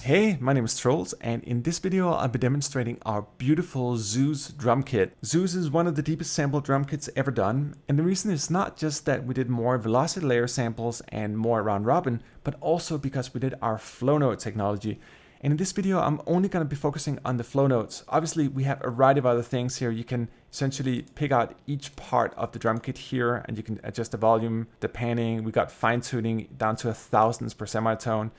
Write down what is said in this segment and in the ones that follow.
Hey, my name is Trolls, and in this video I'll be demonstrating our beautiful Zeus drum kit. Zeus is one of the deepest sample drum kits ever done, and the reason is not just that we did more velocity layer samples and more round robin, but also because we did our flow note technology. And in this video I'm only going to be focusing on the flow notes. Obviously we have a variety of other things here. You can essentially pick out each part of the drum kit here, and you can adjust the volume, the panning. We got fine tuning down to 1,000ths per semitone.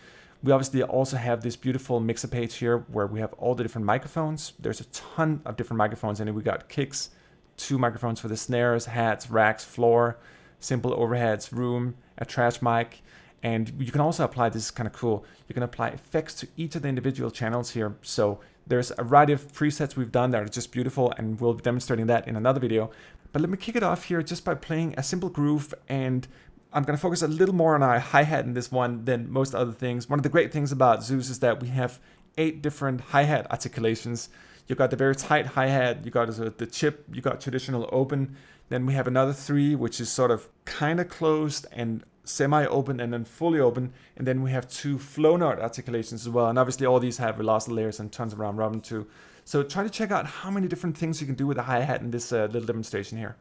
We obviously also have this beautiful mixer page here where we have all the different microphones. There's a ton of different microphones in it. We got kicks, 2 microphones for the snares, hats, racks, floor, simple overheads, room, a trash mic. And you can also apply, this is kind of cool, you can apply effects to each of the individual channels here. So there's a variety of presets we've done that are just beautiful, and we'll be demonstrating that in another video. But let me kick it off here just by playing a simple groove, and I'm going to focus a little more on our hi-hat in this one than most other things. One of the great things about Zeus is that we have 8 different hi-hat articulations. You've got the very tight hi-hat, you got the chip, you got traditional open. Then we have another 3, which is sort of kind of closed and semi-open and then fully open. And then we have 2 flow note articulations as well. And obviously all these have velocity layers and tons of round robin too. So try to check out how many different things you can do with a hi-hat in this little demonstration here.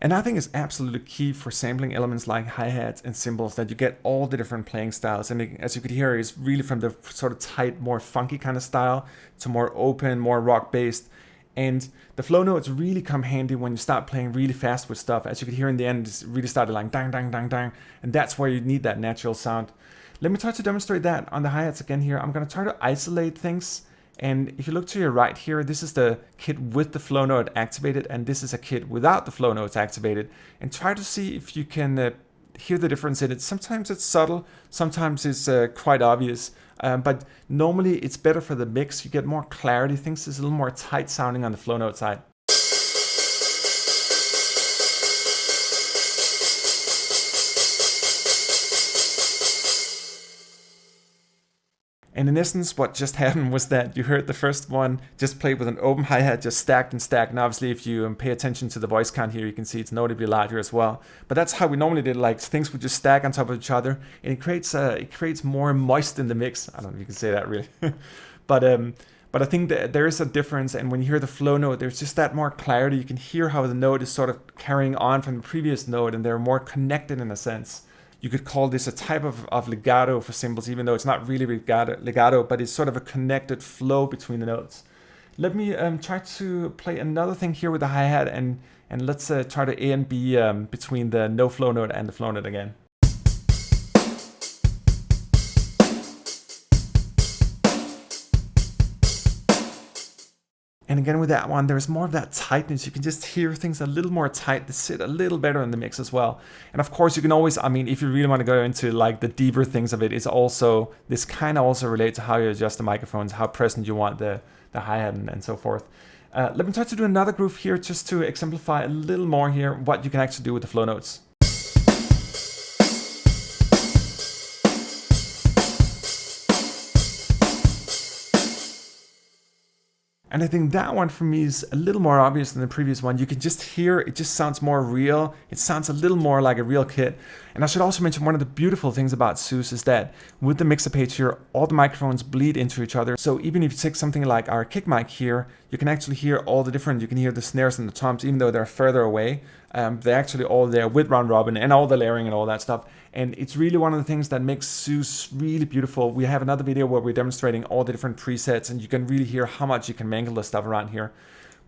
And I think it's absolutely key for sampling elements like hi-hats and cymbals that you get all the different playing styles. And as you could hear, it's really from the sort of tight, more funky kind of style to more open, more rock-based. And the flow notes really come handy when you start playing really fast with stuff. As you could hear in the end, it's really started like dang, dang, dang, dang. And that's where you need that natural sound. Let me try to demonstrate that on the hi-hats again here. I'm going to try to isolate things. And if you look to your right here, this is the kit with the flow note activated, and this is a kit without the flow notes activated. And try to see if you can hear the difference in it. Sometimes it's subtle, sometimes it's quite obvious, but normally it's better for the mix. You get more clarity. Things is a little more tight sounding on the flow note side. And in essence, what just happened was that you heard the first one just played with an open hi-hat, just stacked and stacked. And obviously, if you pay attention to the voice count here, you can see it's notably larger as well. But that's how we normally did. Like things would just stack on top of each other, and it creates more moist in the mix. I don't know if you can say that really, but I think that there is a difference. And when you hear the flow note, there's just that more clarity. You can hear how the note is sort of carrying on from the previous note, and they're more connected in a sense. You could call this a type of legato for cymbals, even though it's not really legato, but it's sort of a connected flow between the notes. Let me try to play another thing here with the hi-hat, and let's try to A and B between the no flow note and the flow note again. And again with that one, there's more of that tightness. You can just hear things a little more tight. They sit a little better in the mix as well. And of course you can always, I mean, if you really want to go into like the deeper things of it, it's also, this kind of also relates to how you adjust the microphones, how present you want the hi-hat and so forth. Let me try to do another groove here just to exemplify a little more here what you can actually do with the flow notes. And I think that one for me is a little more obvious than the previous one. You can just hear, it just sounds more real. It sounds a little more like a real kit. And I should also mention one of the beautiful things about Zeus is that with the mixer page here, all the microphones bleed into each other. So even if you take something like our kick mic here, you can actually hear all the different, you can hear the snares and the toms, even though they're further away. They're actually all there with round robin and all the layering and all that stuff. And it's really one of the things that makes Zeus really beautiful. We have another video where we're demonstrating all the different presets, and you can really hear how much you can mangle the stuff around here.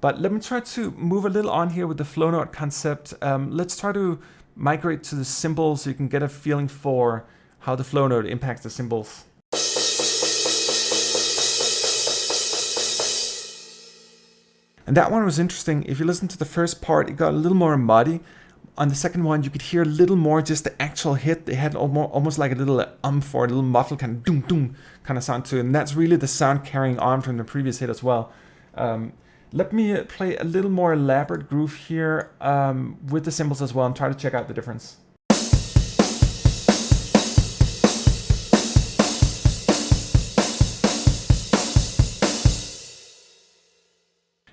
But let me try to move a little on here with the flow note concept. Let's try to migrate to the cymbals so you can get a feeling for how the flow note impacts the cymbals. And that one was interesting. If you listen to the first part, it got a little more muddy. On the second one, you could hear a little more just the actual hit. They had almost like a little or a little muffled kind of doom doom kind of sound to it. And that's really the sound carrying on from the previous hit as well. Let me play a little more elaborate groove here with the cymbals as well and try to check out the difference.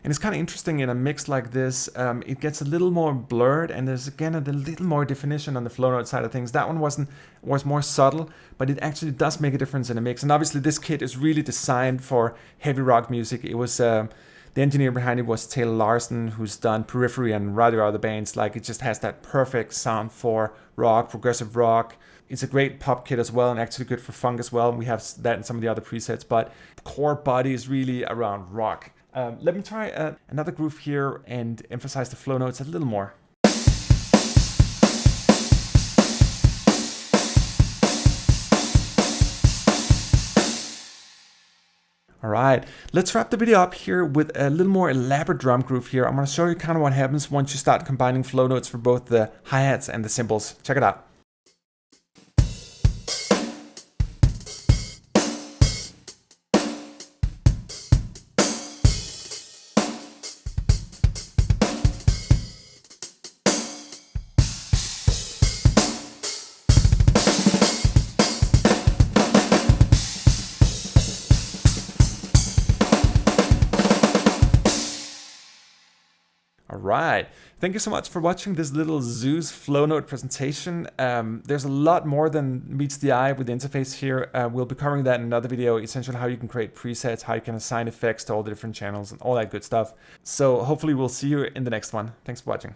And it's kind of interesting in a mix like this, it gets a little more blurred, and there's again a little more definition on the flow note side of things. That one was more subtle, but it actually does make a difference in a mix. And obviously this kit is really designed for heavy rock music. It was the engineer behind it was Taylor Larson, who's done Periphery and rather other bands. Like, it just has that perfect sound for rock, progressive rock. It's a great pop kit as well, and actually good for funk as well. We have that in some of the other presets, but the core body is really around rock. Let me try another groove here and emphasize the flow notes a little more. All right, let's wrap the video up here with a little more elaborate drum groove here. I'm going to show you kind of what happens once you start combining flow notes for both the hi-hats and the cymbals. Check it out. Alright, thank you so much for watching this little Zeus flow note presentation. There's a lot more than meets the eye with the interface here. We'll be covering that in another video, essentially how you can create presets, how you can assign effects to all the different channels and all that good stuff. So hopefully we'll see you in the next one. Thanks for watching.